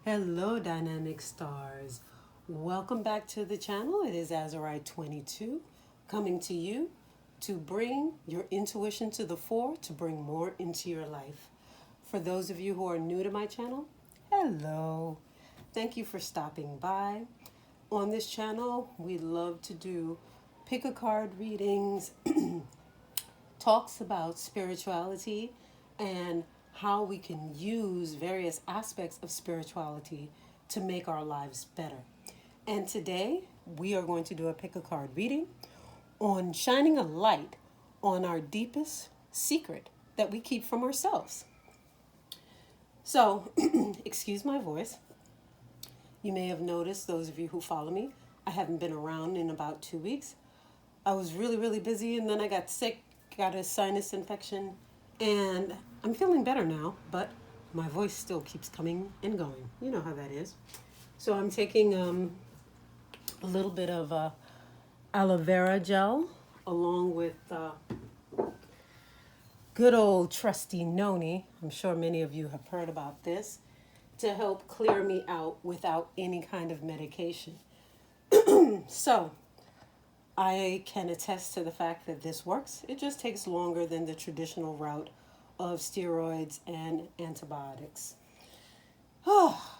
Hello, dynamic stars. Welcome back to the channel. It is Azurite 22 coming to you to bring your intuition to the fore, to bring more into your life. For those of you who are new to my channel, hello. Thank you for stopping by. On this channel, we love to do pick a card readings, talks about spirituality and how we can use various aspects of spirituality to make our lives better. And today we are going to do a pick a card reading on shining a light on our deepest secret that we keep from ourselves. So, excuse my voice. You may have noticed, those of you who follow me, I haven't been around in about 2 weeks. I was really busy and then I got sick, got a sinus infection, and I'm feeling better now, but my voice still keeps coming and going. You know how that is. So I'm taking a little bit of aloe vera gel along with good old trusty noni. I'm sure many of you have heard about this, to help clear me out without any kind of medication. So I can attest to the fact that this works. It just takes longer than the traditional route of steroids and antibiotics. Oh,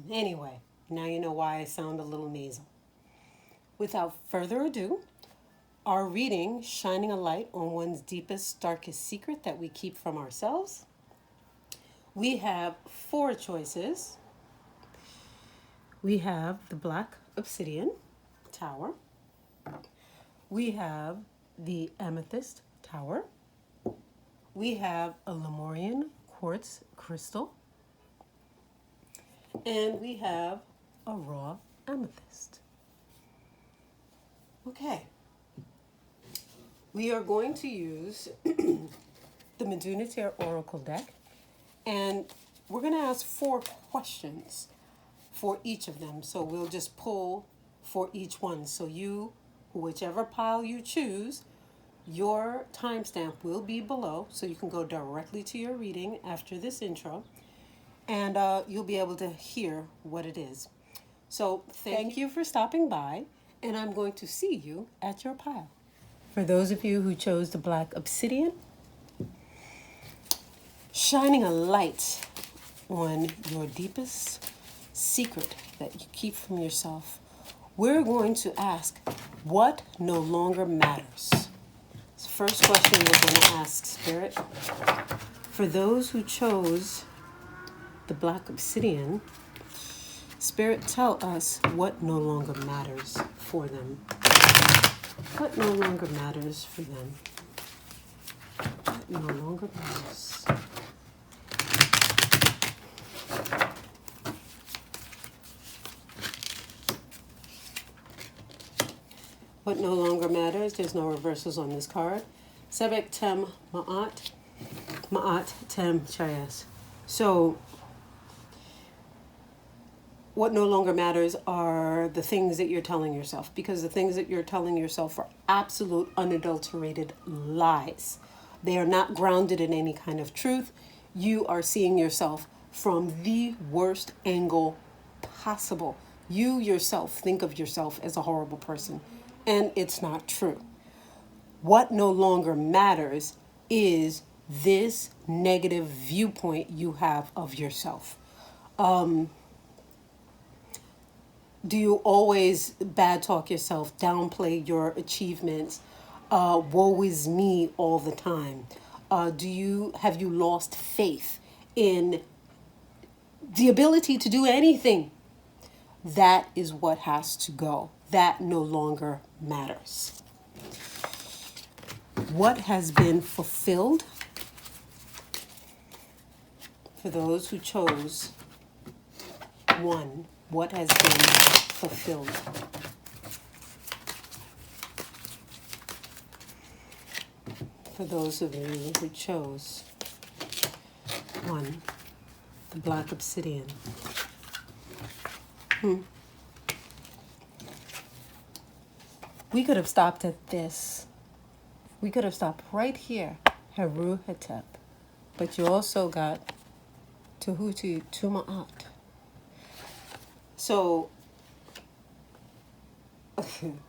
anyway, now you know why I sound a little nasal. Without further ado, our reading, shining a light on one's deepest, darkest secret that we keep from ourselves. We have 4 choices. We have the Black Obsidian Tower. We have the Amethyst Tower. We have a Lemurian Quartz crystal. And we have a raw amethyst. Okay. We are going to use the Meduniter Oracle deck. And we're going to ask 4 questions for each of them. So we'll just pull for each one. So you, whichever pile you choose, your timestamp will be below. So you can go directly to your reading after this intro. And you'll be able to hear what it is. So thank you for stopping by. And I'm going to see you at your pile. For those of you who chose the Black Obsidian, shining a light on your deepest secret that you keep from yourself, we're going to ask, what no longer matters? First question we're going to ask, Spirit. For those who chose the Black Obsidian, Spirit, tell us what no longer matters for them. What no longer matters for them? What no longer matters? What no longer matters, there's no reversals on this card. Sebek Tem Ma'at, Ma'at Tem Chayas. So, what no longer matters are the things that you're telling yourself, because the things that you're telling yourself are absolute unadulterated lies. They are not grounded in any kind of truth. You are seeing yourself from the worst angle possible. You yourself think of yourself as a horrible person, and it's not true. What no longer matters is this negative viewpoint you have of yourself. Do you always bad talk yourself, downplay your achievements, woe is me all the time? Have you lost faith in the ability to do anything? That is what has to go. That no longer matters. What has been fulfilled? For those who chose 1, what has been fulfilled? For those of you who chose 1, the Black Obsidian. We could have stopped at this. We could have stopped right here, Heru Hetep. But you also got Tehuti Tuma'at. So,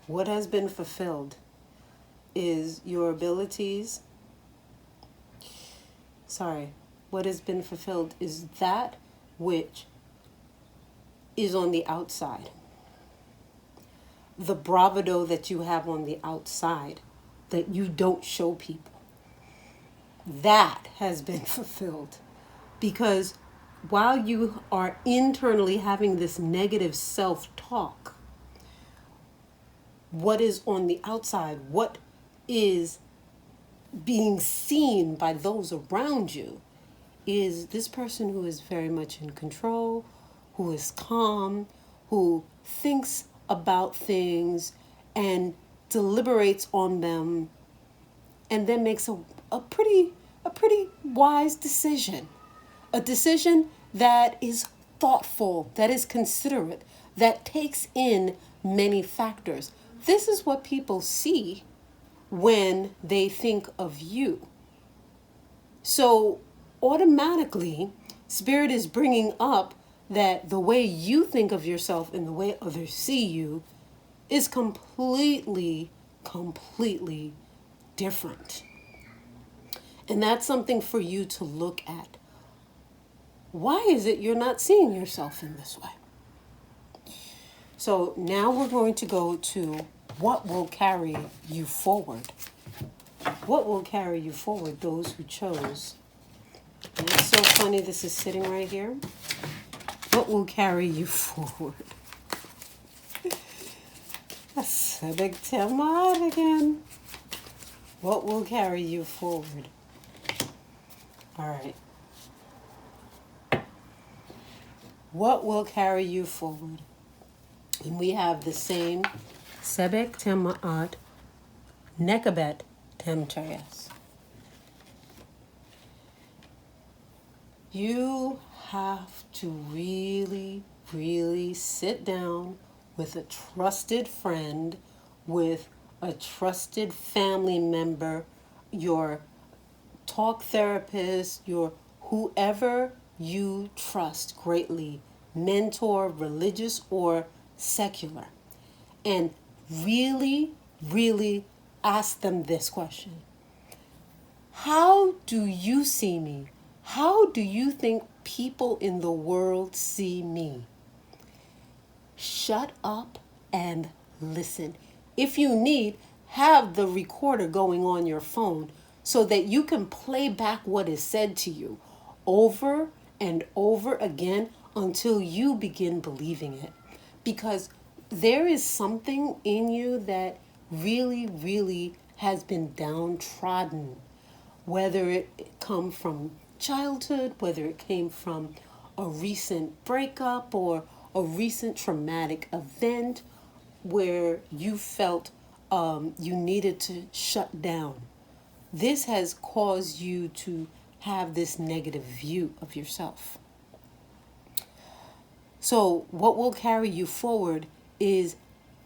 what has been fulfilled is your abilities. Sorry, what has been fulfilled is that which is on the outside. The bravado that you have on the outside that you don't show people. That has been fulfilled. Because while you are internally having this negative self-talk, what is on the outside, what is being seen by those around you, is this person who is very much in control, who is calm, who thinks about things and deliberates on them, and then makes a pretty wise decision. A decision that is thoughtful, that is considerate, that takes in many factors. This is what people see when they think of you. So automatically, Spirit is bringing up that the way you think of yourself and the way others see you is completely different. And that's something for you to look at. Why is it you're not seeing yourself in this way? So now we're going to go to what will carry you forward. What will carry you forward, those who chose. And it's so funny this is sitting right here. What will carry you forward? That's a big Tiamat again. What will carry you forward? All right. What will carry you forward? And we have the same Sebek Tema'at Nekabet Temchayas. You have to really sit down with a trusted friend, with a trusted family member, your talk therapist, your whoever you trust greatly, mentor, religious or secular, and really ask them this question. How do you see me? How do you think people in the world see me? Shut up and listen. If you need, have the recorder going on your phone so that you can play back what is said to you over and over again until you begin believing it. Because there is something in you that really has been downtrodden, whether it come from childhood, whether it came from a recent breakup or a recent traumatic event where you felt you needed to shut down. This has caused you to have this negative view of yourself. So what will carry you forward is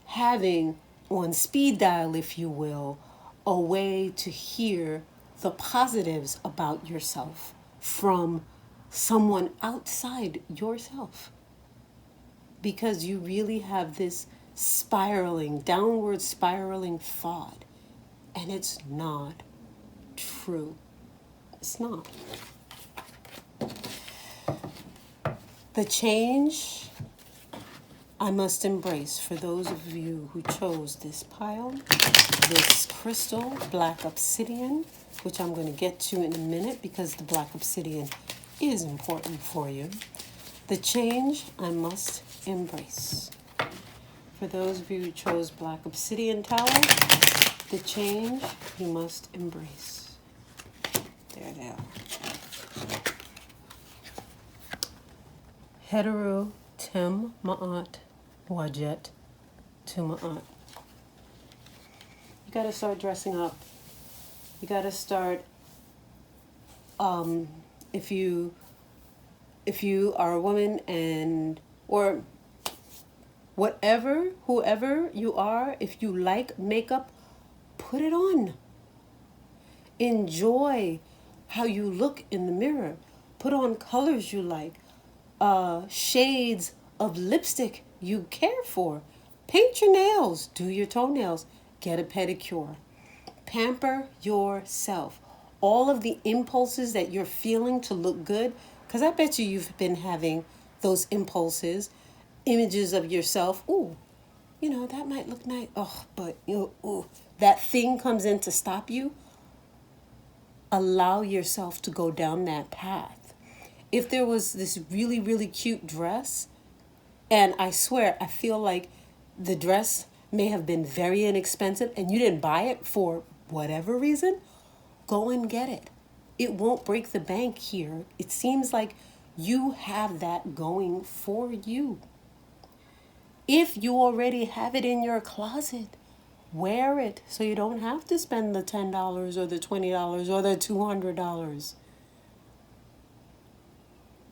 having on speed dial, if you will, a way to hear the positives about yourself from someone outside yourself. Because you really have this downward spiraling thought. And it's not true. It's not. The change I must embrace for those of you who chose this pile, this crystal, black obsidian, which I'm going to get to in a minute because the black obsidian is important for you. The change I must embrace. For those of you who chose black obsidian tower, the change you must embrace. There they are. Hetero Tem Ma'at Wajet Tuma'at. You got to start dressing up. You got to start, if you are a woman or whoever you are, if you like makeup, put it on. Enjoy how you look in the mirror. Put on colors you like, shades of lipstick you care for. Paint your nails, do your toenails, get a pedicure. Pamper yourself. All of the impulses that you're feeling to look good, because I bet you've been having those impulses, images of yourself. Ooh, that might look nice. Oh, but, ooh, that thing comes in to stop you. Allow yourself to go down that path. If there was this really, really cute dress, and I swear, I feel like the dress may have been very inexpensive and you didn't buy it for whatever reason, go and get it. It won't break the bank here. It seems like you have that going for you. If you already have it in your closet, wear it so you don't have to spend the $10 or the $20 or the $200.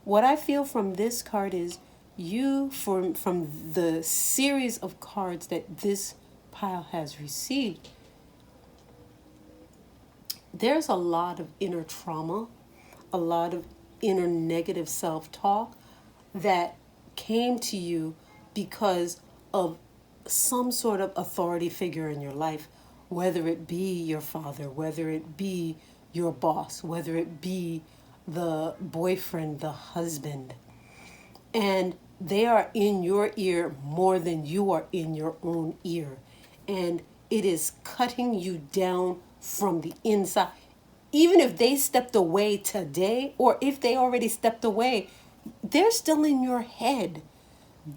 What I feel from this card is from the series of cards that this pile has received, there's a lot of inner trauma, a lot of inner negative self-talk that came to you because of some sort of authority figure in your life, whether it be your father, whether it be your boss, whether it be the boyfriend, the husband. And they are in your ear more than you are in your own ear. And it is cutting you down from the inside. Even if they stepped away today, or if they already stepped away, they're still in your head.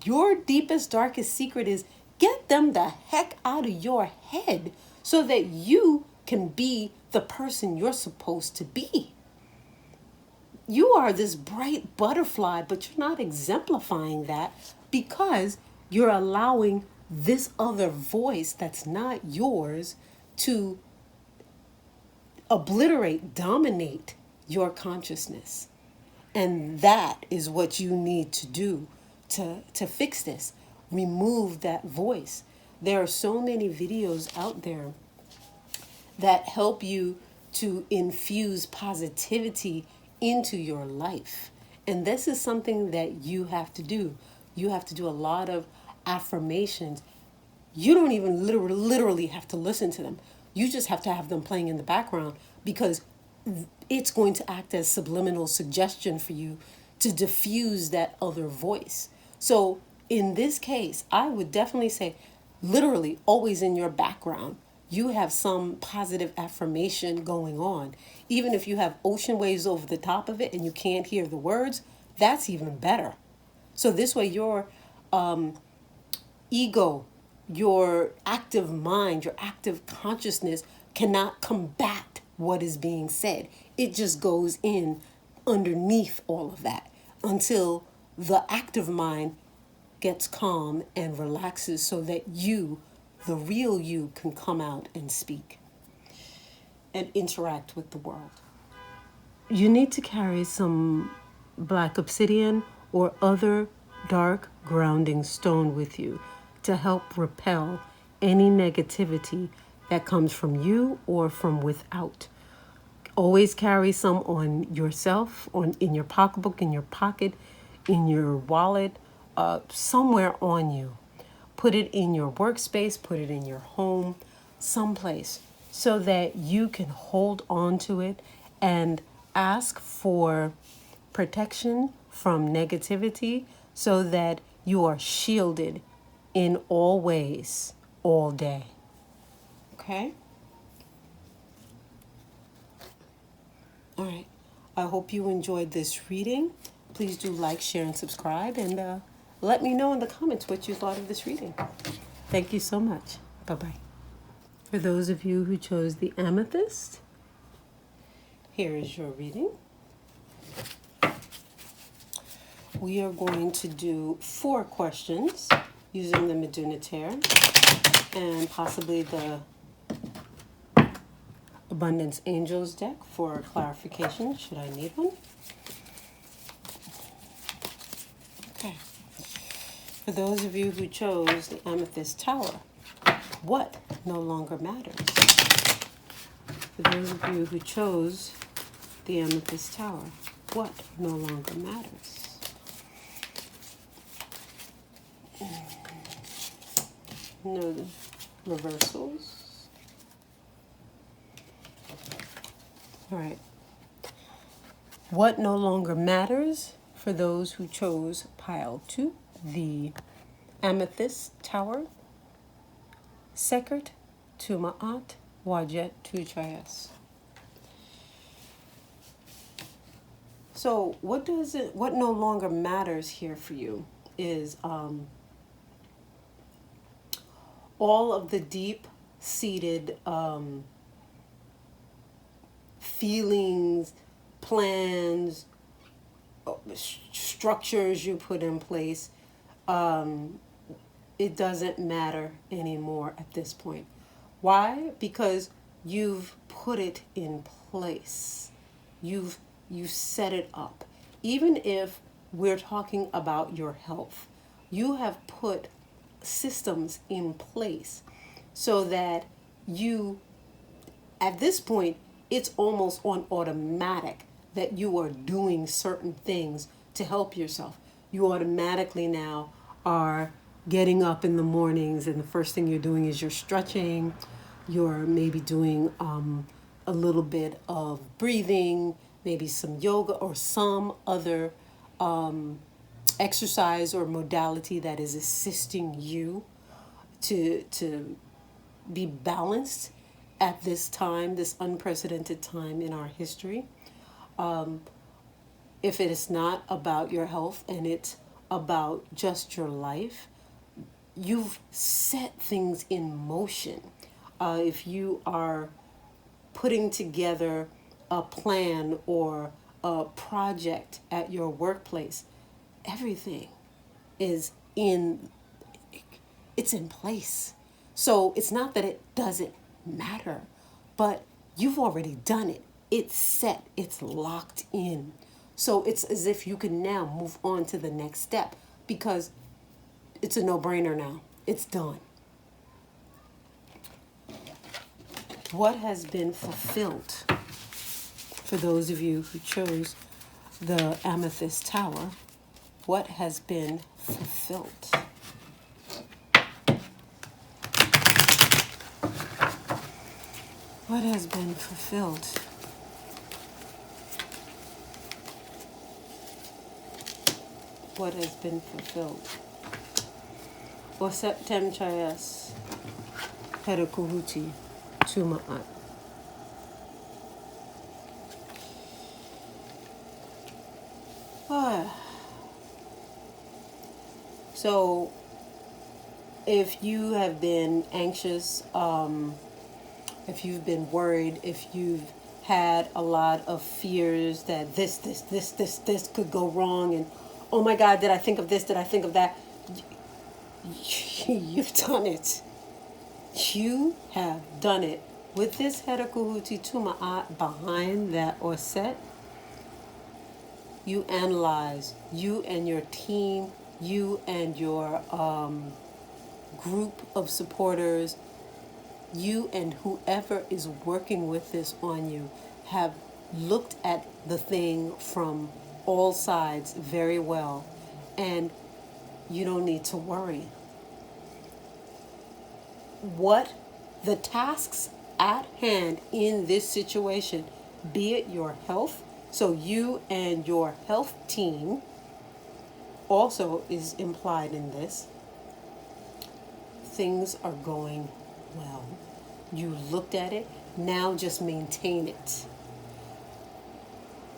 Your deepest, darkest secret is get them the heck out of your head so that you can be the person you're supposed to be. You are this bright butterfly, but you're not exemplifying that because you're allowing this other voice that's not yours to obliterate, dominate your consciousness. And that is what you need to do to fix this. Remove that voice. There are so many videos out there that help you to infuse positivity into your life. And this is something that you have to do. You have to do a lot of affirmations. You don't even literally have to listen to them. You just have to have them playing in the background because it's going to act as subliminal suggestion for you to diffuse that other voice. So in this case, I would definitely say literally always in your background, you have some positive affirmation going on. Even if you have ocean waves over the top of it and you can't hear the words, that's even better. So this way your ego, your active mind, your active consciousness cannot combat what is being said. It just goes in underneath all of that until the active mind gets calm and relaxes so that you, the real you, can come out and speak and interact with the world. You need to carry some black obsidian or other dark grounding stone with you to help repel any negativity that comes from you or from without. Always carry some on yourself, in your pocketbook, in your pocket, in your wallet, somewhere on you. Put it in your workspace, put it in your home, someplace, so that you can hold on to it and ask for protection from negativity so that you are shielded in all ways, all day. Okay? All right. I hope you enjoyed this reading. Please do like, share, and subscribe, and let me know in the comments what you thought of this reading. Thank you so much. Bye-bye. For those of you who chose the amethyst, here is your reading. We are going to do 4 questions using the Medunitaire and possibly the Abundance Angels deck for clarification, should I need one. Okay. For those of you who chose the Amethyst Tower, what no longer matters? For those of you who chose the Amethyst Tower, what no longer matters? No reversals. All right. What no longer matters for those who chose pile 2, the Amethyst Tower, Sekert to Ma'at, Wajet to Chayas. So what no longer matters here for you is all of the deep-seated feelings, plans, structures you put in place. It doesn't matter anymore at this point. Why? Because you've put it in place. You set it up. Even if we're talking about your health, you have put systems in place so that you, at this point, it's almost on automatic that you are doing certain things to help yourself. You automatically now are getting up in the mornings, and the first thing you're doing is you're stretching. You're maybe doing a little bit of breathing, maybe some yoga or some other exercise or modality that is assisting you to be balanced at this time, this unprecedented time in our history. If it is not about your health and it's about just your life, you've set things in motion. If you are putting together a plan or a project at your workplace, everything is it's in place. So it's not that it doesn't matter, but you've already done it. It's set, it's locked in. So it's as if you can now move on to the next step because it's a no-brainer now. It's done. What has been fulfilled for those of you who chose the Amethyst Tower? What has been fulfilled? What has been fulfilled? What has been fulfilled? O Septem Chayas Herakuhuti Tumaat. So, if you have been anxious, if you've been worried, if you've had a lot of fears that this could go wrong, and oh my God, did I think of this? Did I think of that? You've done it. You have done it. With this Herakuhuti Tuma'at behind that Oset, you analyze, you and your team, you and your group of supporters, you and whoever is working with this on you have looked at the thing from all sides very well, and you don't need to worry. What the tasks at hand in this situation, be it your health, so you and your health team also is implied in this. Things are going well. You looked at it, now just maintain it.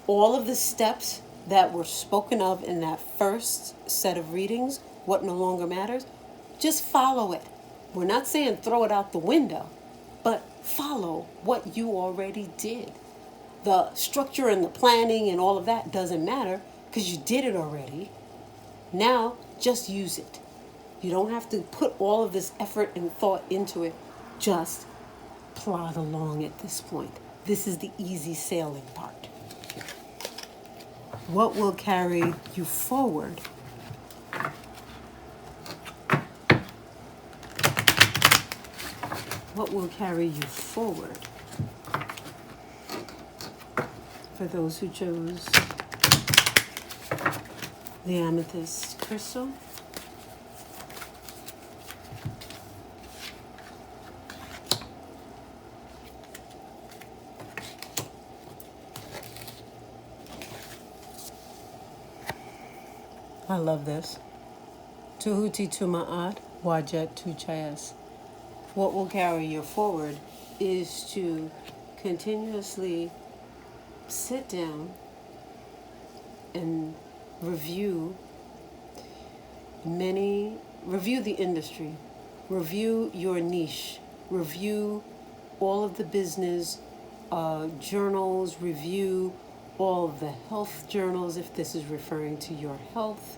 All of the steps that were spoken of in that first set of readings, what no longer matters, just follow it. We're not saying throw it out the window, but follow what you already did. The structure and the planning and all of that doesn't matter because you did it already. Now, just use it. You don't have to put all of this effort and thought into it. Just plod along at this point. This is the easy sailing part. What will carry you forward? What will carry you forward? For those who chose the amethyst crystal, I love this. Tuhuti Tumaat, Wajet Tuchayas. What will carry you forward is to continuously sit down and review the industry, review your niche, review all of the business journals, review all of the health journals if this is referring to your health.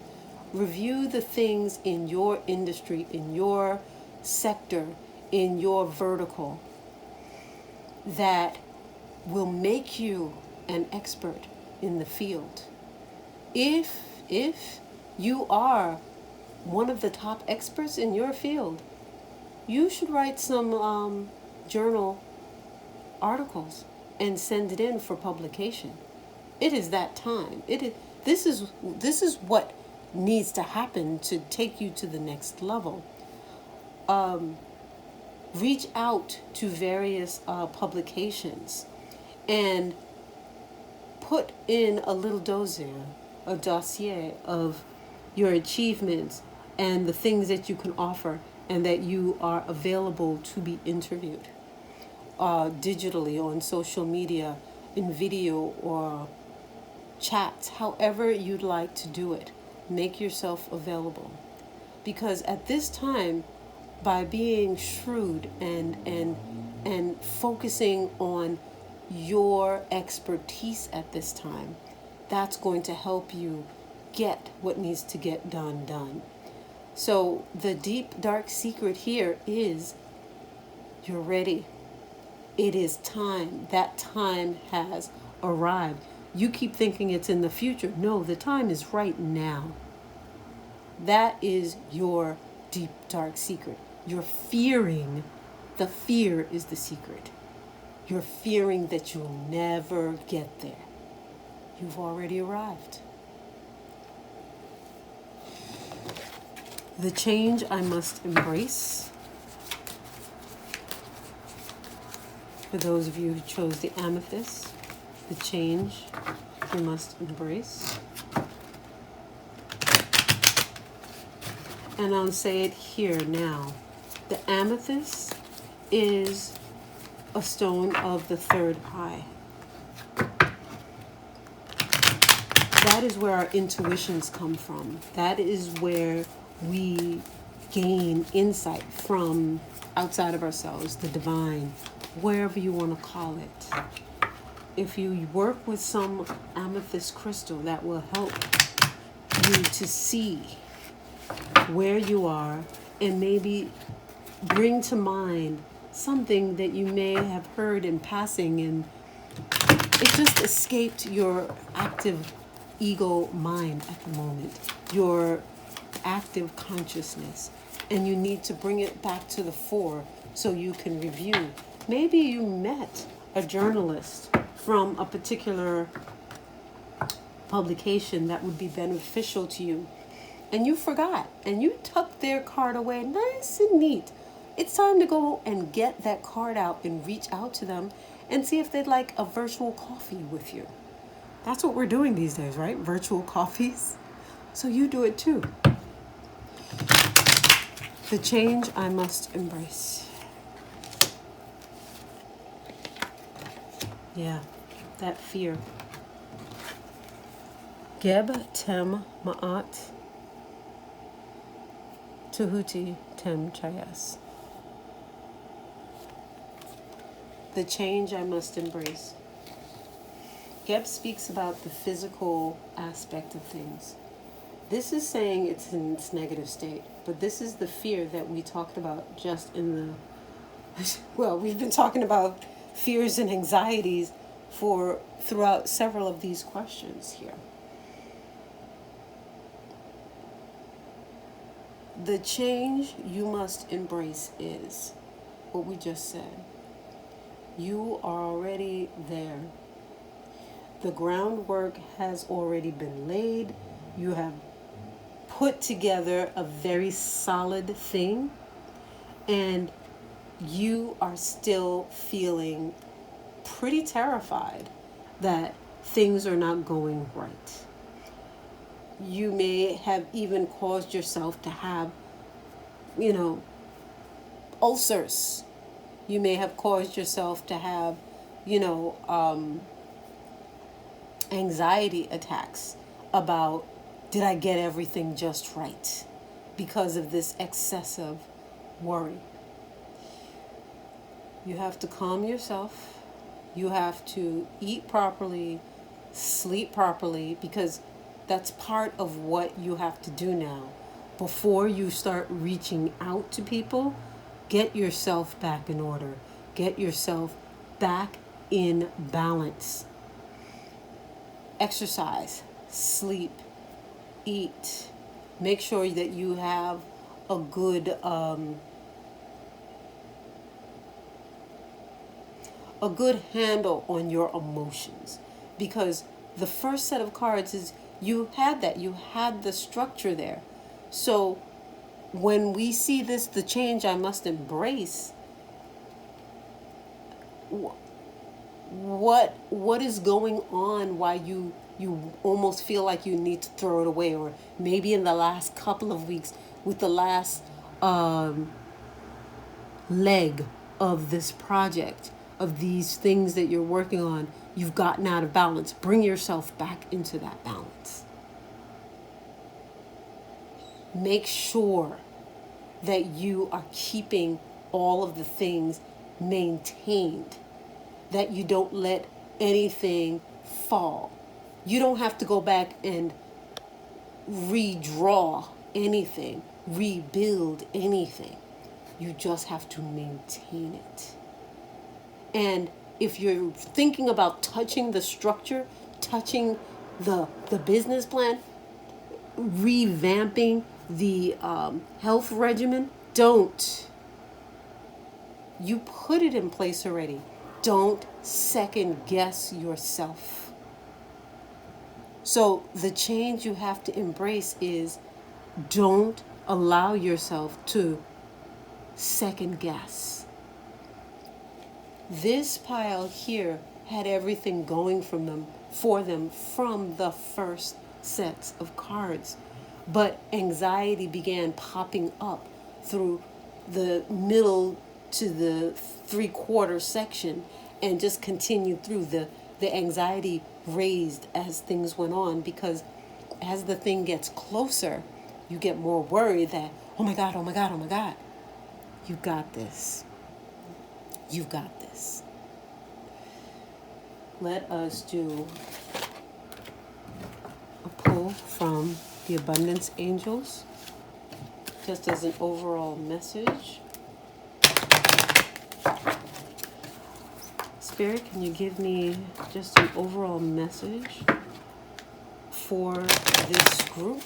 Review the things in your industry, in your sector, in your vertical that will make you an expert in the field. If you are one of the top experts in your field, you should write some journal articles and send it in for publication. It is that time. This is what needs to happen to take you to the next level. Reach out to various publications and put in a little dossier of your achievements and the things that you can offer and that you are available to be interviewed digitally on social media, in video or chats, however you'd like to do it. Make yourself available. Because at this time, by being shrewd and focusing on your expertise at this time, that's going to help you get what needs to get done. So the deep, dark secret here is you're ready. It is time. That time has arrived. You keep thinking it's in the future. No, the time is right now. That is your deep, dark secret. You're fearing. The fear is the secret. You're fearing that you'll never get there. You've already arrived. The change I must embrace. For those of you who chose the amethyst, the change you must embrace. And I'll say it here now. The amethyst is a stone of the third eye. That is where our intuitions come from. That is where we gain insight from outside of ourselves, the divine, wherever you want to call it. If you work with some amethyst crystal, that will help you to see where you are and maybe bring to mind something that you may have heard in passing and it just escaped your active ego mind at the moment, your active consciousness, and you need to bring it back to the fore so you can review. Maybe you met a journalist from a particular publication that would be beneficial to you, and you forgot, and you tucked their card away nice and neat. It's time to go and get that card out and reach out to them and see if they'd like a virtual coffee with you. That's what we're doing these days, right? Virtual coffees. So you do it too. The change I must embrace. Yeah, that fear. Geb tem ma'at tuhuti tem chayas. The change I must embrace. Geb speaks about the physical aspect of things. This is saying it's in its negative state, but this is the fear that we talked about just in the, well, we've been talking about fears and anxieties throughout several of these questions here. The change you must embrace is what we just said. You are already there. The groundwork has already been laid. You have put together a very solid thing, and you are still feeling pretty terrified that things are not going right. You may have even caused yourself to have, you know, ulcers. You may have caused yourself to have, you know, anxiety attacks about, did I get everything just right? Because of this excessive worry. You have to calm yourself. You have to eat properly, sleep properly, because that's part of what you have to do now. Before you start reaching out to people, get yourself back in order. Get yourself back in balance. Exercise, sleep, eat. Make sure that you have a good handle on your emotions, because the first set of cards is you had the structure there. So when we see this, the change I must embrace, what is going on, why you almost feel like you need to throw it away, or maybe in the last couple of weeks with the last leg of this project, of these things that you're working on, you've gotten out of balance. Bring yourself back into that balance. Make sure that you are keeping all of the things maintained, that you don't let anything fall. You don't have to go back and redraw anything, rebuild anything. You just have to maintain it. And if you're thinking about touching the structure, touching the business plan, revamping the health regimen, don't. You put it in place already. Don't second guess yourself. So the change you have to embrace is, don't allow yourself to second guess. This pile here had everything going for them from the first sets of cards. But anxiety began popping up through the middle to the 3/4 section, and just continued through. The anxiety raised as things went on, because as the thing gets closer, you get more worried that, oh my God, oh my God, oh my God. You got this. You've got this. Let us do a pull from the Abundance Angels, just as an overall message. Spirit, can you give me just an overall message for this group?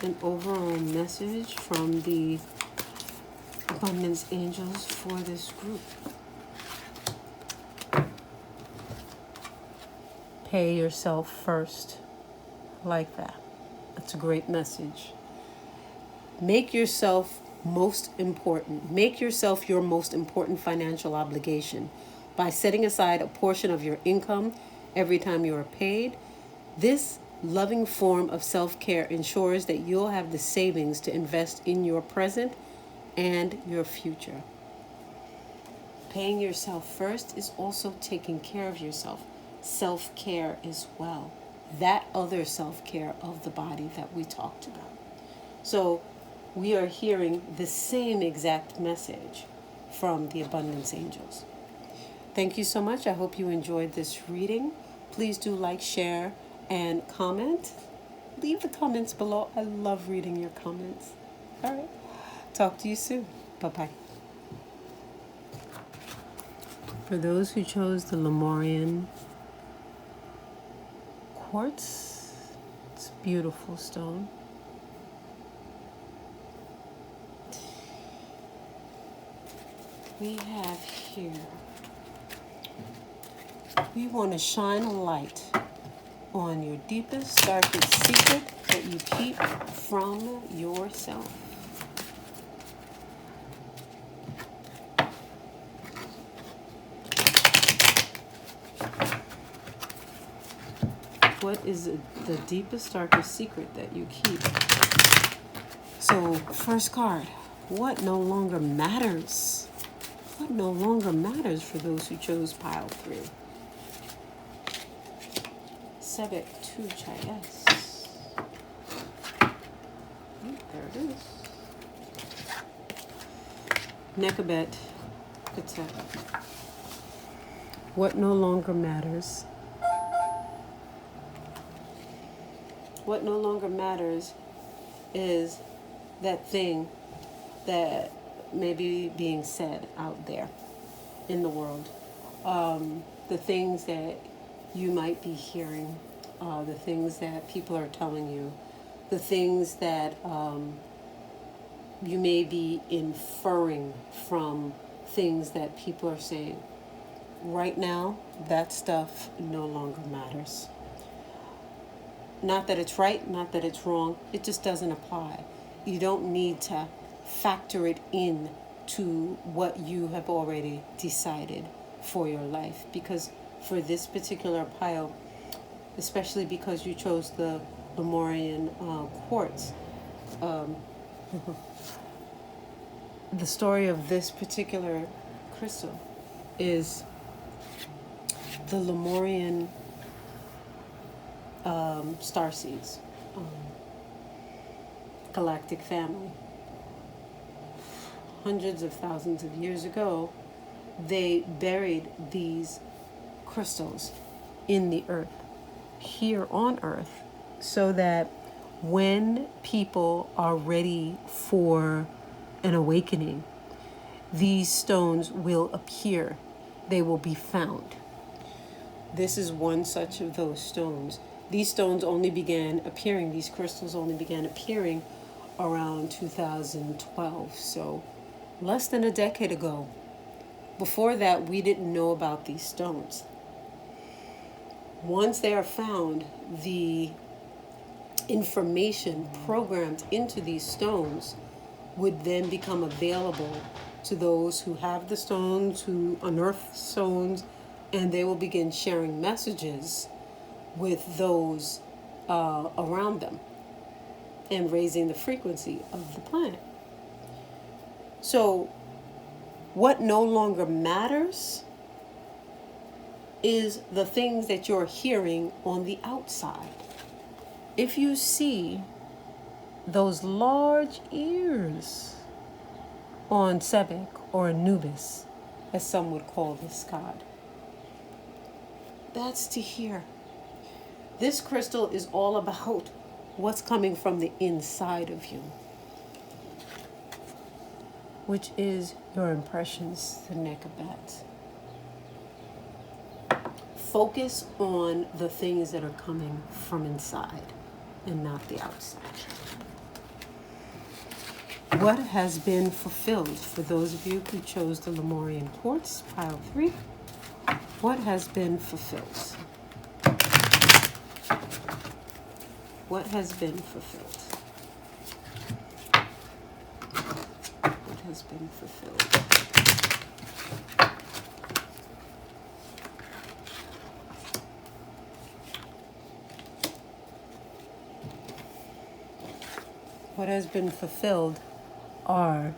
An overall message from the Abundance Angels for this group. Pay yourself first. I like that. That's a great message. Make yourself most important. Make yourself your most important financial obligation by setting aside a portion of your income every time you are paid. This loving form of self-care ensures that you'll have the savings to invest in your present and your future. Paying yourself first is also taking care of yourself. Self-care as well. That other self-care of the body that we talked about. So we are hearing the same exact message from the Abundance Angels. Thank you so much. I hope you enjoyed this reading. Please do like, share, and comment. Leave the comments below. I love reading your comments. All right. Talk to you soon. Bye-bye. For those who chose the Lemurian Quartz, it's a beautiful stone. We have here, we want to shine a light on your deepest, darkest secret that you keep from yourself. What is the deepest, darkest secret that you keep? So, first card. What no longer matters? What no longer matters for those who chose pile 3? Sebek 2 Chayes. There it is. Nekabet Patet. What no longer matters? What no longer matters is that thing that may be being said out there in the world. The things that you might be hearing, the things that people are telling you, the things that you may be inferring from things that people are saying. Right now, that stuff no longer matters. Not that it's right, not that it's wrong, it just doesn't apply. You don't need to factor it in to what you have already decided for your life. Because for this particular pile, especially because you chose the Lemurian Quartz, the story of this particular crystal is the Lemurian starseeds, galactic family. Hundreds of thousands of years ago, they buried these crystals in the earth, here on earth, so that when people are ready for an awakening, these stones will appear. They will be found. This is one such of those stones. These stones only began appearing, these crystals only began appearing around 2012, so less than a decade ago. Before that, we didn't know about these stones. Once they are found, the information programmed into these stones would then become available to those who have the stones, who unearth stones, and they will begin sharing messages with those around them and raising the frequency of the planet. So what no longer matters is the things that you're hearing on the outside. If you see those large ears on Sebek or Anubis, as some would call this god, that's to hear. This crystal is all about what's coming from the inside of you, which is your impressions, the Nekabat. Focus on the things that are coming from inside and not the outside. What has been fulfilled for those of you who chose the Lemurian Quartz, pile 3? What has been fulfilled? What has been fulfilled? What has been fulfilled? What has been fulfilled are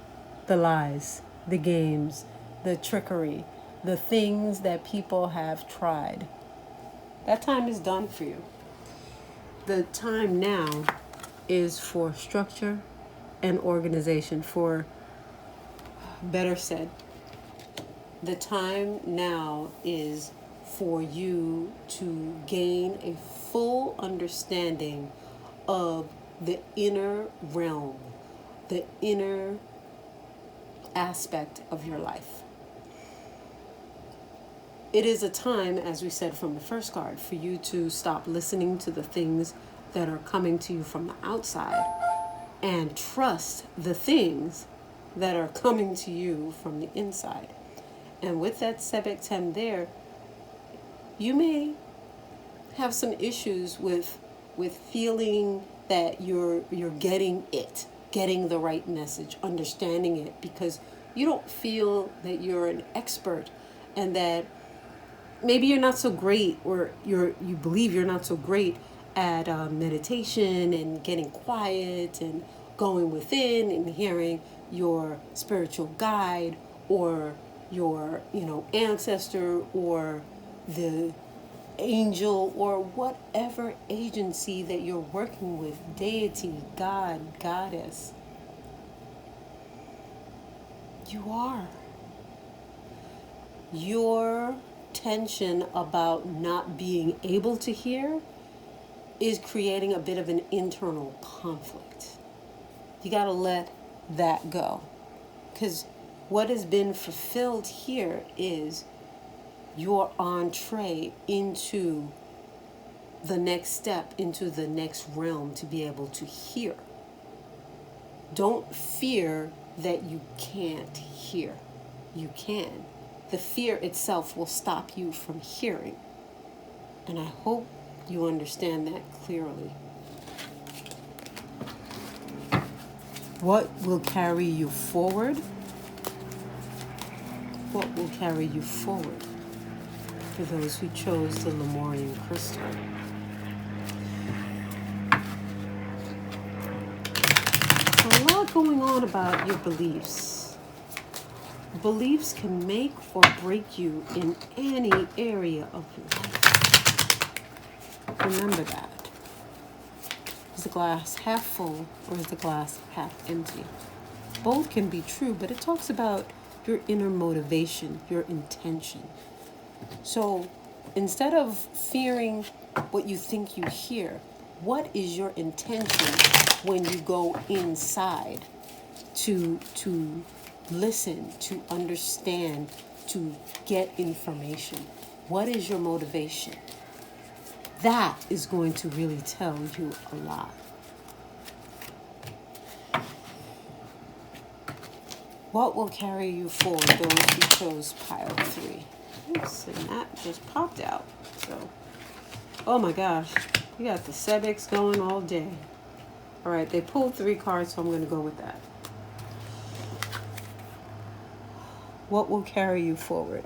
the lies, the games, the trickery, the things that people have tried. That time is done for you. The time now is for structure and organization, for, better said, the time now is for you to gain a full understanding of the inner realm, the inner aspect of your life. It is a time, as we said from the first card, for you to stop listening to the things that are coming to you from the outside and trust the things that are coming to you from the inside. And with that Sebek Tem there, you may have some issues with feeling that you're getting the right message, understanding it, because you don't feel that you're an expert and that maybe you're not so great, or you believe you're not so great at meditation and getting quiet and going within and hearing your spiritual guide or your ancestor or the angel or whatever agency that you're working with, deity, God, goddess. You are. Your tension about not being able to hear is creating a bit of an internal conflict. You got to let that go. Because what has been fulfilled here is your entree into the next step, into the next realm to be able to hear. Don't fear that you can't hear. You can. The fear itself will stop you from hearing. And I hope you understand that clearly. What will carry you forward? What will carry you forward? For those who chose the Lemurian crystal. A lot going on about your beliefs. Beliefs can make or break you in any area of life. Remember that. Is the glass half full or is the glass half empty? Both can be true, but it talks about your inner motivation, your intention. So instead of fearing what you think you hear, what is your intention when you go inside to listen, to understand, to get information? What is your motivation? That is going to really tell you a lot. What will carry you forward, those who chose pile 3? Oops, and that just popped out. So, oh my gosh, you got the Sebex going all day. All right, they pulled 3 cards, so I'm going to go with that. What will carry you forward?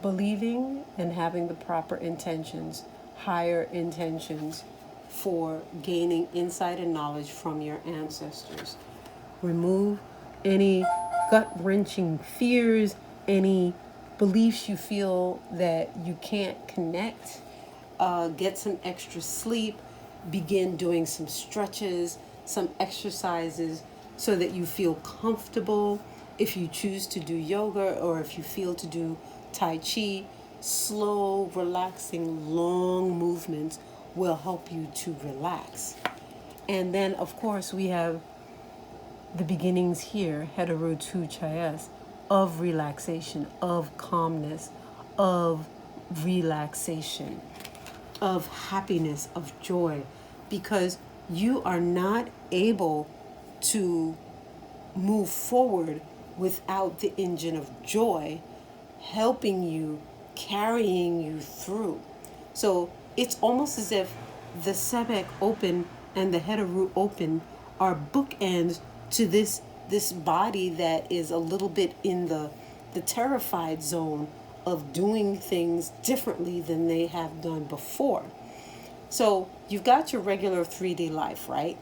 Believing and having the proper intentions, higher intentions for gaining insight and knowledge from your ancestors. Remove any gut-wrenching fears, any beliefs you feel that you can't connect. Get some extra sleep. Begin doing some stretches, some exercises so that you feel comfortable. If you choose to do yoga or if you feel to do Tai Chi, slow, relaxing, long movements will help you to relax. And then, of course, we have the beginnings here, Hetero 2 Chayes, of relaxation, of calmness, of relaxation, of happiness, of joy, because you are not able to move forward without the engine of joy helping you, carrying you through. So it's almost as if the Sebek open and the Hetero open are bookends to this body that is a little bit in the terrified zone of doing things differently than they have done before. So you've got your regular 3D life, right?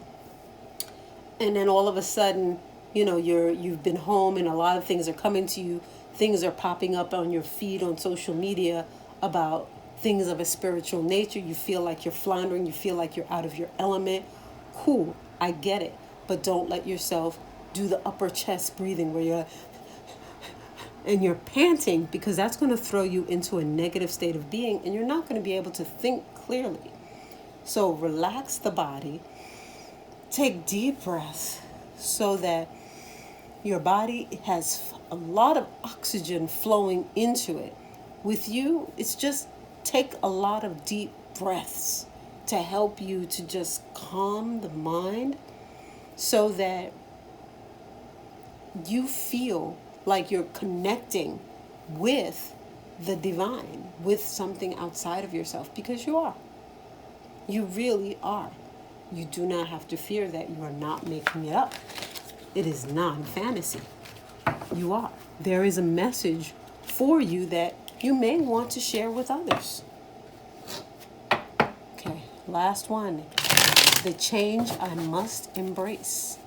And then all of a sudden, you've been home and a lot of things are coming to you. Things are popping up on your feed on social media about things of a spiritual nature. You feel like you're floundering. You feel like you're out of your element. Cool, I get it. But don't let yourself do the upper chest breathing where you're panting, because that's going to throw you into a negative state of being and you're not going to be able to think clearly. So relax the body. Take deep breaths so that your body has a lot of oxygen flowing into it. With you, it's just take a lot of deep breaths to help you to just calm the mind so that you feel like you're connecting with the divine, with something outside of yourself, because you are. You really are. You do not have to fear that. You are not making it up. It is non-fantasy. You are. There is a message for you that you may want to share with others. Okay, last one. The change I must embrace.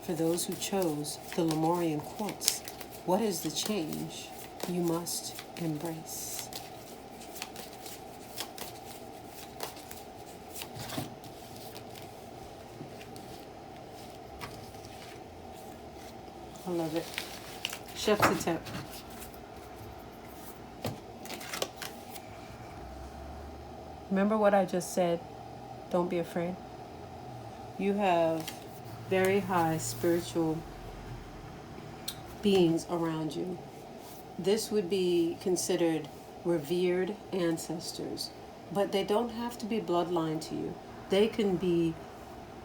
For those who chose the Lemurian Quartz, what is the change you must embrace? I love it. Chef's attempt. Remember what I just said? Don't be afraid. You have very high spiritual beings around you. This would be considered revered ancestors, but they don't have to be bloodline to you. They can be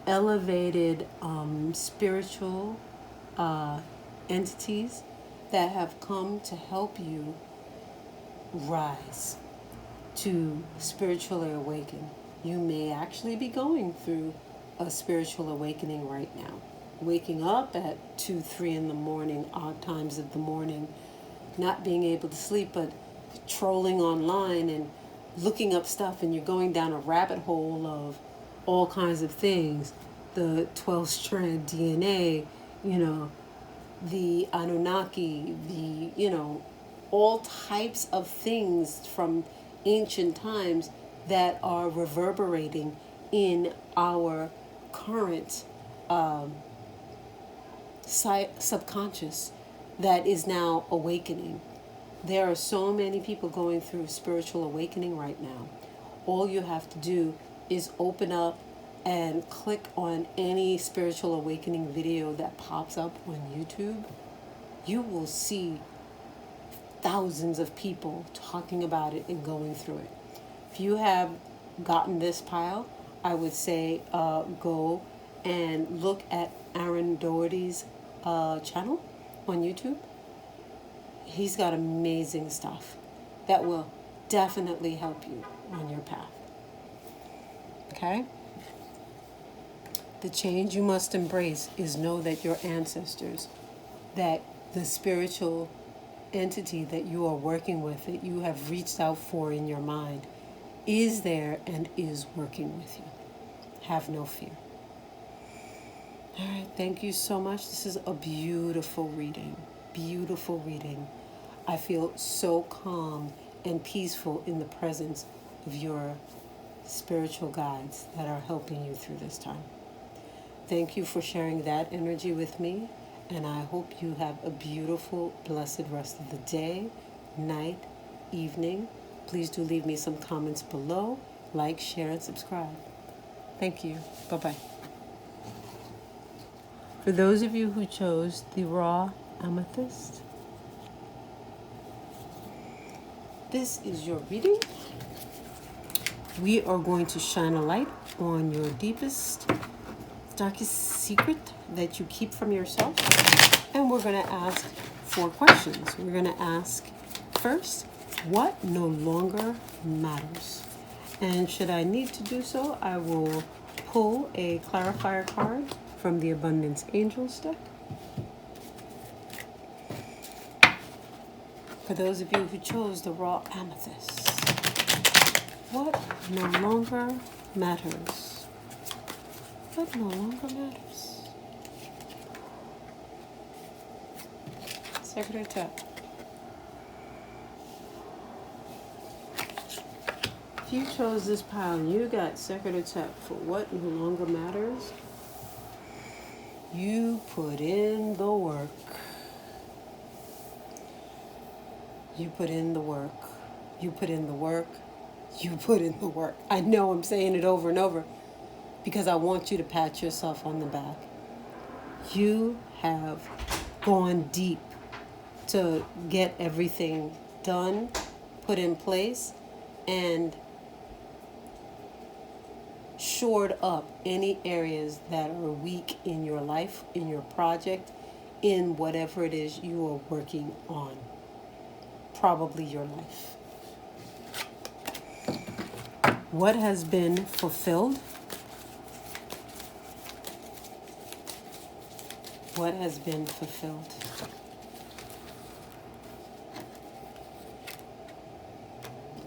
elevated spiritual entities that have come to help you rise, to spiritually awaken. You may actually be going through a spiritual awakening right now. Waking up at 2, 3 in the morning, odd times of the morning, not being able to sleep, but trolling online and looking up stuff, and you're going down a rabbit hole of all kinds of things. The 12-strand DNA, the Anunnaki, all types of things from ancient times that are reverberating in our current subconscious that is now awakening. There are so many people going through spiritual awakening right now. All you have to do is open up and click on any spiritual awakening video that pops up on YouTube. You will see thousands of people talking about it and going through it. If you have gotten this pile, I would say go and look at Aaron Doherty's channel on YouTube. He's got amazing stuff that will definitely help you on your path. Okay? The change you must embrace is know that your ancestors, that the spiritual entity that you are working with, that you have reached out for in your mind, is there and is working with you. Have no fear. All right, thank you so much. This is a beautiful reading. Beautiful reading. I feel so calm and peaceful in the presence of your spiritual guides that are helping you through this time. Thank you for sharing that energy with me, and I hope you have a beautiful, blessed rest of the day, night, evening. Please do leave me some comments below. Like, share, and subscribe. Thank you. Bye-bye. For those of you who chose the raw amethyst, this is your reading. We are going to shine a light on your deepest, darkest secret that you keep from yourself. And we're going to ask 4 questions. We're going to ask first, what no longer matters? And should I need to do so, I will pull a clarifier card from the Abundance Angels deck. For those of you who chose the raw amethyst, what no longer matters? What no longer matters? Secretary Tap. If you chose this pile and you got Secretary Tap for what no longer matters, you put in the work. You put in the work. You put in the work. You put in the work. I know I'm saying it over and over because I want you to pat yourself on the back. You have gone deep to get everything done, put in place, and shored up any areas that are weak in your life, in your project, in whatever it is you are working on. Probably your life. What has been fulfilled? What has been fulfilled?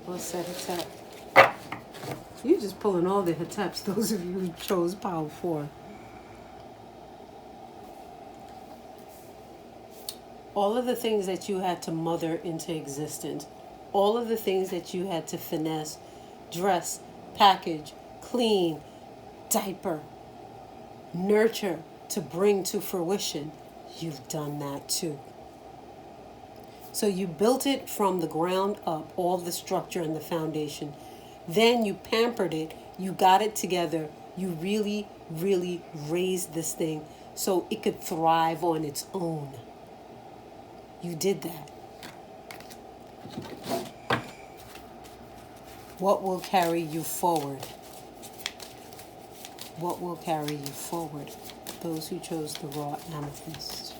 Or set Hetep. You're just pulling all the Heteps, those of you who chose Pile 4. All of the things that you had to mother into existence, all of the things that you had to finesse, dress, package, clean, diaper, nurture to bring to fruition, you've done that too. So you built it from the ground up, all the structure and the foundation. Then you pampered it, you got it together, you really, really raised this thing so it could thrive on its own. You did that. What will carry you forward? What will carry you forward? Those who chose the raw amethyst.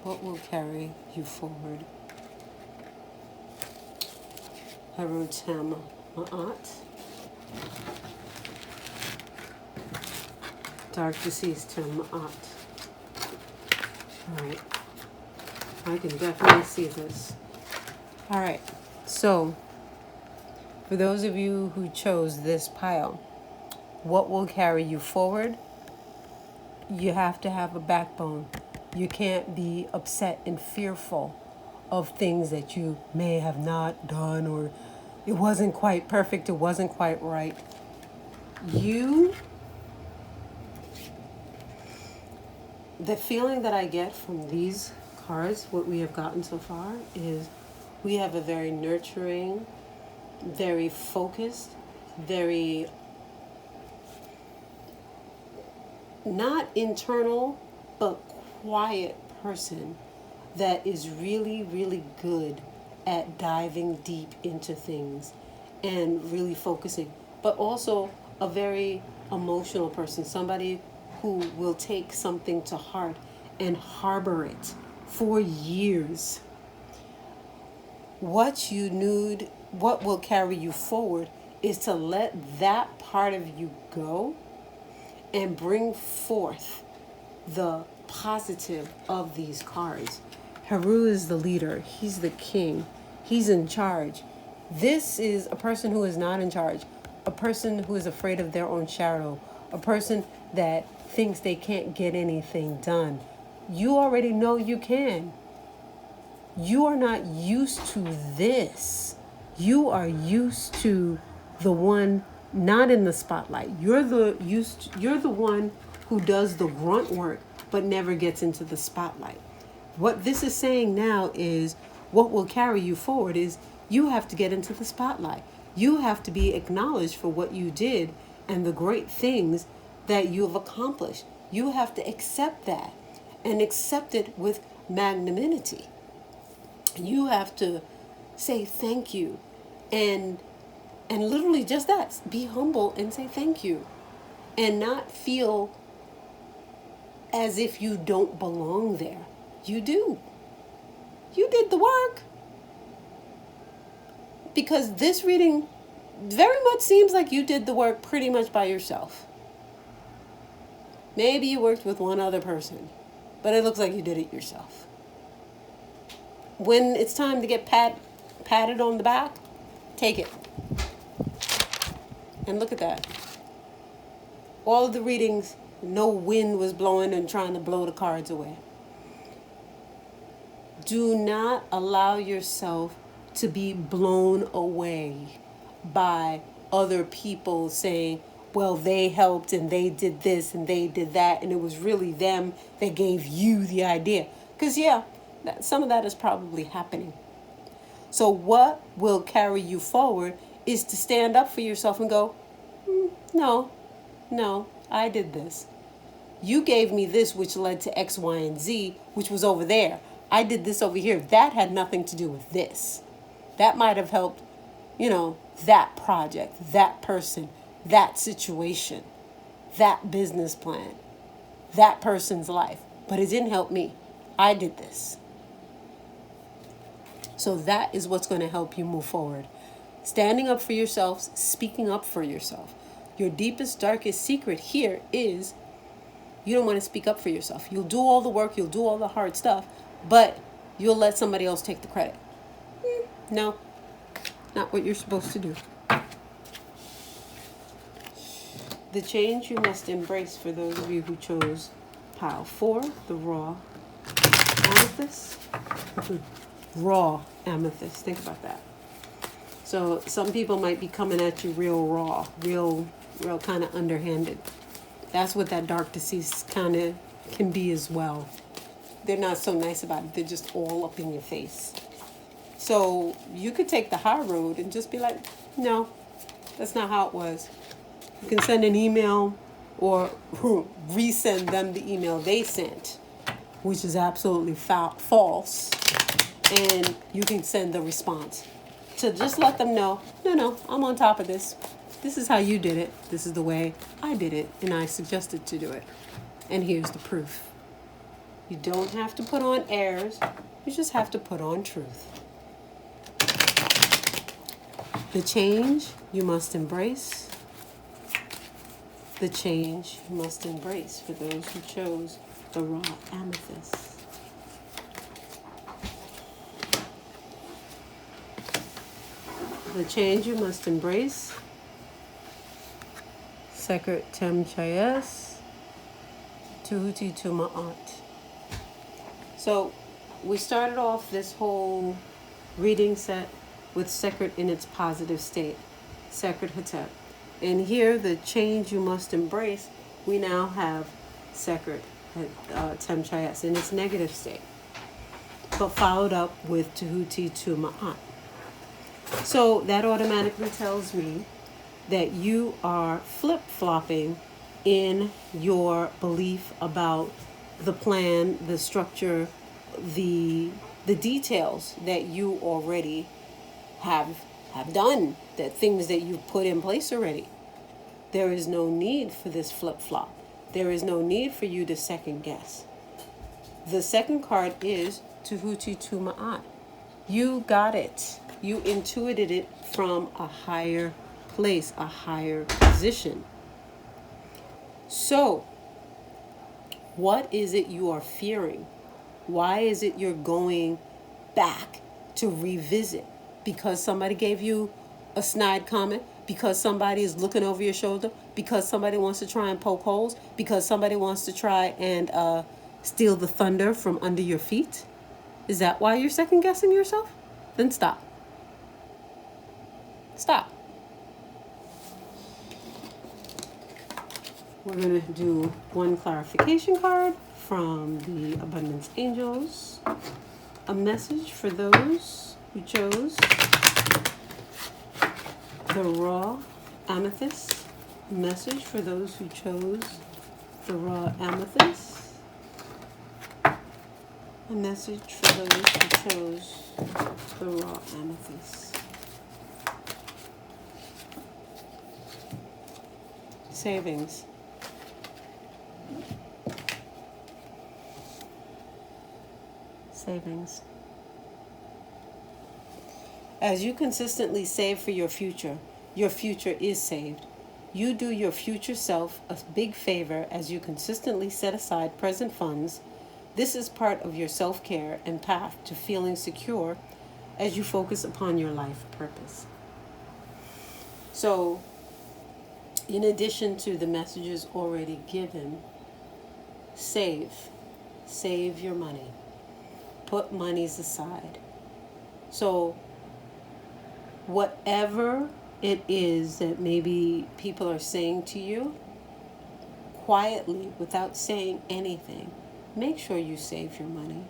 What will carry you forward? Harutama Ma'at. Dark deceased Ma'at. Alright. I can definitely see this. Alright. So, for those of you who chose this pile, what will carry you forward? You have to have a backbone. You can't be upset and fearful of things that you may have not done, or it wasn't quite perfect, it wasn't quite right. The feeling that I get from these cards, what we have gotten so far, is we have a very nurturing, very focused, very not internal, but quiet person that is really, really good at diving deep into things and really focusing, but also a very emotional person, somebody who will take something to heart and harbor it for years. What will carry you forward is to let that part of you go and bring forth the positive of these cards. Haru is the leader. He's the king. He's in charge. This is a person who is not in charge. A person who is afraid of their own shadow. A person that thinks they can't get anything done. You already know you can. You are not used to this. You are used to the one not in the spotlight. You're the one who does the grunt work but never gets into the spotlight. What this is saying now is what will carry you forward is you have to get into the spotlight. You have to be acknowledged for what you did and the great things that you have accomplished. You have to accept that and accept it with magnanimity. You have to say thank you and literally just that, be humble and say thank you and not feel as if you don't belong there. You do. You did the work. Because this reading very much seems like you did the work pretty much by yourself. Maybe you worked with one other person, but it looks like you did it yourself. When it's time to get patted on the back, take it. And look at that. All of the readings, no wind was blowing and trying to blow the cards away. Do not allow yourself to be blown away by other people saying, well, they helped and they did this and they did that, and it was really them that gave you the idea. Because, some of that is probably happening. So what will carry you forward is to stand up for yourself and go, no, I did this. You gave me this, which led to X, Y, and Z, which was over there. I did this over here. That had nothing to do with this. That might have helped, that project, that person, that situation, that business plan, that person's life. But it didn't help me. I did this. So that is what's going to help you move forward. Standing up for yourselves, speaking up for yourself. Your deepest, darkest secret here is You don't want to speak up for yourself. You'll do all the work, you'll do all the hard stuff, but you'll let somebody else take the credit. No, not what you're supposed to do. The change you must embrace, for those of you who chose pile 4, the raw amethyst. Raw amethyst. Think about that. So some people might be coming at you real raw, real kind of underhanded. That's what that dark deceased kind of can be as well. They're not so nice about it. They're just all up in your face. So you could take the high road and just be like, no, that's not how it was. You can send an email or resend them the email they sent, which is absolutely false. And you can send the response. So just let them know, no, I'm on top of this. This is how you did it. This is the way I did it. And I suggested to do it. And here's the proof. You don't have to put on airs. You just have to put on truth. The change you must embrace. The change you must embrace, for those who chose the raw amethyst. The change you must embrace. Sekret Tem Chayes, Tuhuti Tuma'at. So we started off this whole reading set with Sekret in its positive state, Sekret Hetep. And here, the change you must embrace, we now have Sekret Tem Chayes in its negative state, but followed up with Tuhuti Tuma'at. So that automatically tells me that you are flip-flopping in your belief about the plan, the structure, the details that you already have done, the things that you've put in place already. There is no need for this flip-flop. There is no need for you to second guess. The second card is Tuhuti Tuma'at. You got it. You intuited it from a higher place, a higher position. So, what is it you are fearing? Why is it you're going back to revisit? Because somebody gave you a snide comment? Because somebody is looking over your shoulder? Because somebody wants to try and poke holes? Because somebody wants to try and steal the thunder from under your feet? Is that why you're second guessing yourself? Then stop. Stop. We're going to do one clarification card from the Abundance Angels. A message for those who chose the raw amethyst. A message for those who chose the raw amethyst. A message for those who chose the raw amethyst. Savings. Savings. As you consistently save for your future is saved. You do your future self a big favor as you consistently set aside present funds. This is part of your self-care and path to feeling secure as you focus upon your life purpose. So, in addition to the messages already given, save your money. Put monies aside. So whatever it is that maybe people are saying to you, quietly, without saying anything, make sure you save your money.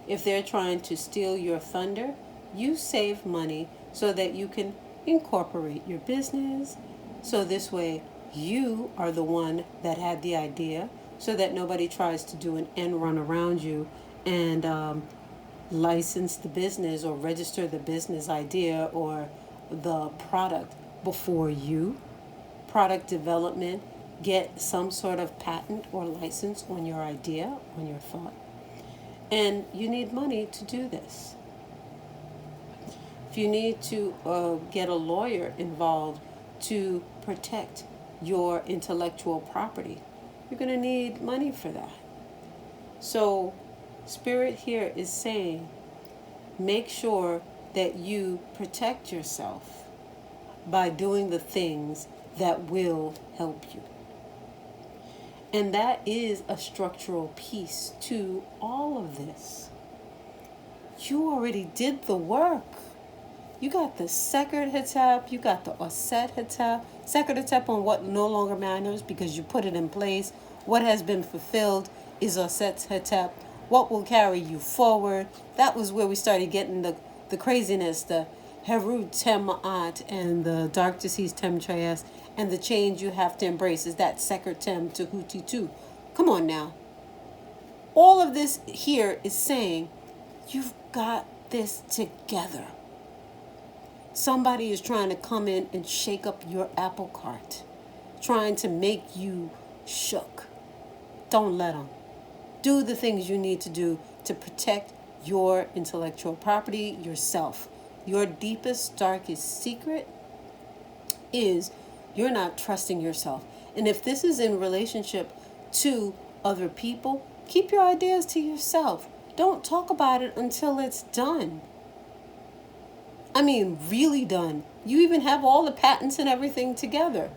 If they're trying to steal your thunder, you save money so that you can incorporate your business. So this way, you are the one that had the idea, so that nobody tries to do an end run around you and license the business or register the business idea or the product before you. Product development, get some sort of patent or license on your idea, on your thought. And you need money to do this. If you need to get a lawyer involved to protect your intellectual property, you're going to need money for that. So Spirit here is saying, make sure that you protect yourself by doing the things that will help you. And that is a structural piece to all of this. You already did the work. You got the Sekert Hetep, you got the Oset Hetep. Sekert Hetep on what no longer matters because you put it in place. What has been fulfilled is Oset Hetep. What will carry you forward? That was where we started getting the craziness, the Heru Tema'at and the Dark Deceased Temtrayas, and the change you have to embrace is that Sekert Tem to Huti 2. Come on now. All of this here is saying, you've got this together. Somebody is trying to come in and shake up your apple cart, trying to make you shook. Don't let them. Do the things you need to do to protect your intellectual property, yourself. Your deepest, darkest secret is you're not trusting yourself. And if this is in relationship to other people, keep your ideas to yourself. Don't talk about it until it's done. I mean, really done. You even have all the patents and everything together.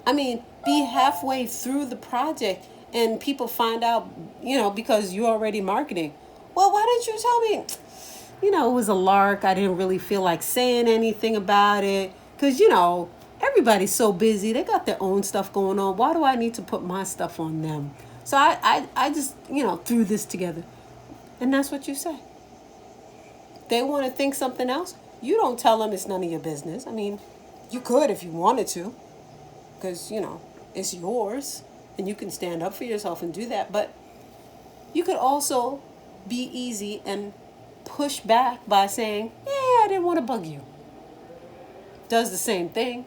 I mean, be halfway through the project and people find out, because you're already marketing. Well, why didn't you tell me? It was a lark. I didn't really feel like saying anything about it. Because, everybody's so busy. They got their own stuff going on. Why do I need to put my stuff on them? So I just, threw this together. And that's what you say. They want to think something else. You don't tell them it's none of your business. I mean, you could if you wanted to. Because, it's yours. And you can stand up for yourself and do that. But you could also be easy and push back by saying, yeah, I didn't want to bug you. Does the same thing.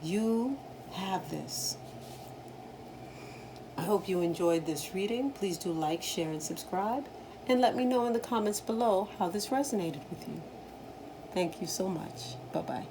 You have this. I hope you enjoyed this reading. Please do like, share, and subscribe. And let me know in the comments below how this resonated with you. Thank you so much. Bye-bye.